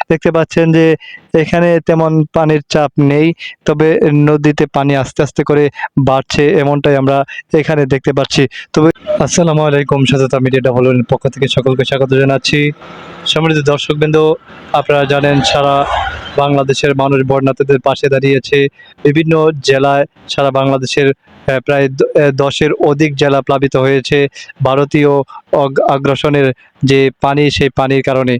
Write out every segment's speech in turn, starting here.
দেখতে পাচ্ছেন যে এখানে তেমন পানির চাপ নেই, তবে নদীতে পানি আস্তে আস্তে করে বাড়ছে, এমনটাই আমরা এখানে দেখতে পাচ্ছি। তবে আসসালামু আলাইকুম, সততা মিডিয়া ডাবল পক্ষ থেকে সকলকে স্বাগত জানাচ্ছি। সম্মানিত দর্শকবৃন্দ, আপনারা জানেন সারা বাংলাদেশের মানুষ বন্যার্তদের পাশে দাঁড়িয়েছে। বিভিন্ন জেলায় সারা বাংলাদেশের প্রায় 10-এর অধিক জেলা প্লাবিত হয়েছে ভারতীয় আগ্রাসনের যে পানি, সেই পানির কারণে।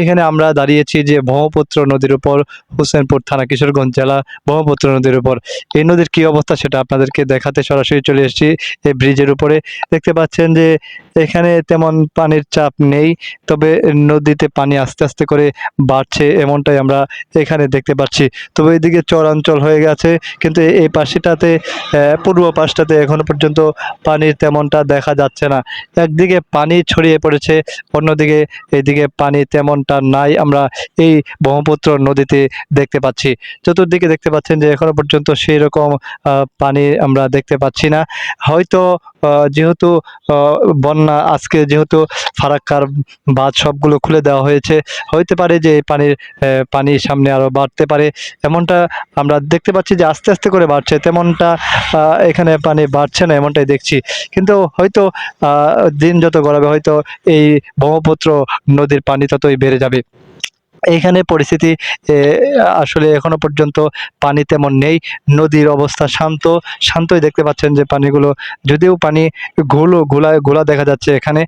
এখানে আমরা দাঁড়িয়েছি যে ব্রহ্মপুত্র নদীর উপর, হোসেনপুর থানা, কিশোরগঞ্জ জেলা, ব্রহ্মপুত্র নদীর উপর। এই নদীর কি অবস্থা সেটা আপনাদেরকে দেখাতে সরাসরি চলে এসেছি এই ব্রিজের উপরে। দেখতে পাচ্ছেন যে এখানে তেমন পানির চাপ নেই, তবে নদীতে পানি আস্তে আস্তে করে বাড়ছে, এমনটাই আমরা এখানে দেখতে পাচ্ছি। তবে এদিকে চরাঞ্চল হয়ে গেছে, কিন্তু এই পাশটাতে পূর্ব পাশটাতে এখনো পর্যন্ত পানির তেমনটা দেখা যাচ্ছে না। একদিকে পানি ছড়িয়ে পড়েছে, অন্যদিকে এদিকে পানি তেমনটা নাই, আমরা এই ব্রহ্মপুত্র নদীতে দেখতে পাচ্ছি। চতুর্দিকে দেখতে পাচ্ছেন যে এখনো পর্যন্ত সেই রকম পানি আমরা দেখতে পাচ্ছি না। হয়তো যেহেতু বন্যা, আজকে যেহেতু ফারাক্কার বাঁধ সবগুলো খুলে দেওয়া হয়েছে, হইতে পারে যে পানি সামনে আরো বাড়তে পারে, এমনটা আমরা দেখতে পাচ্ছি যে আস্তে আস্তে করে বাড়ছে, তেমনটা এখানে পানি বাড়ছে না এমনটাই দেখছি। কিন্তু হয়তো দিন যত গড়াবে হয়তো এই ব্রহ্মপুত্র নদীর পানি ততই বেড়ে যাবে। এইখানে পরিস্থিতি আসলে এখনো পর্যন্ত পানি তেমন নেই, নদীর অবস্থা শান্তই দেখতে পাচ্ছেন যে পানিগুলো, যদিও পানি ঘোলা দেখা যাচ্ছে এখানে।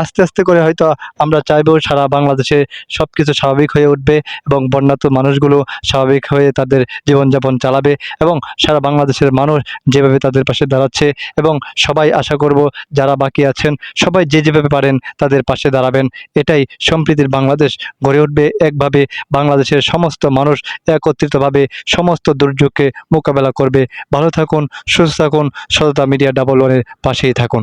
আস্তে আস্তে করে হয়তো আমরা চাইবো সারা বাংলাদেশে সবকিছু স্বাভাবিক হয়ে উঠবে এবং বন্যার্ত মানুষগুলো স্বাভাবিক হয়ে তাদের জীবনযাপন চালাবে, এবং সারা বাংলাদেশের মানুষ যেভাবে তাদের পাশে দাঁড়াচ্ছে, এবং সবাই আশা করব যারা বাকি আছেন সবাই যেভাবে পারেন তাদের পাশে দাঁড়াবেন। এটাই সম্প্রীতির বাংলাদেশ গড়ে উঠবে। একভাবে বাংলাদেশের সমস্ত মানুষ একত্রিতভাবে সমস্ত দুর্যোগকে মোকাবেলা করবে। ভালো থাকুন, সুস্থ থাকুন, সততা মিডিয়া ডাবল ওয়ানের পাশেই থাকুন।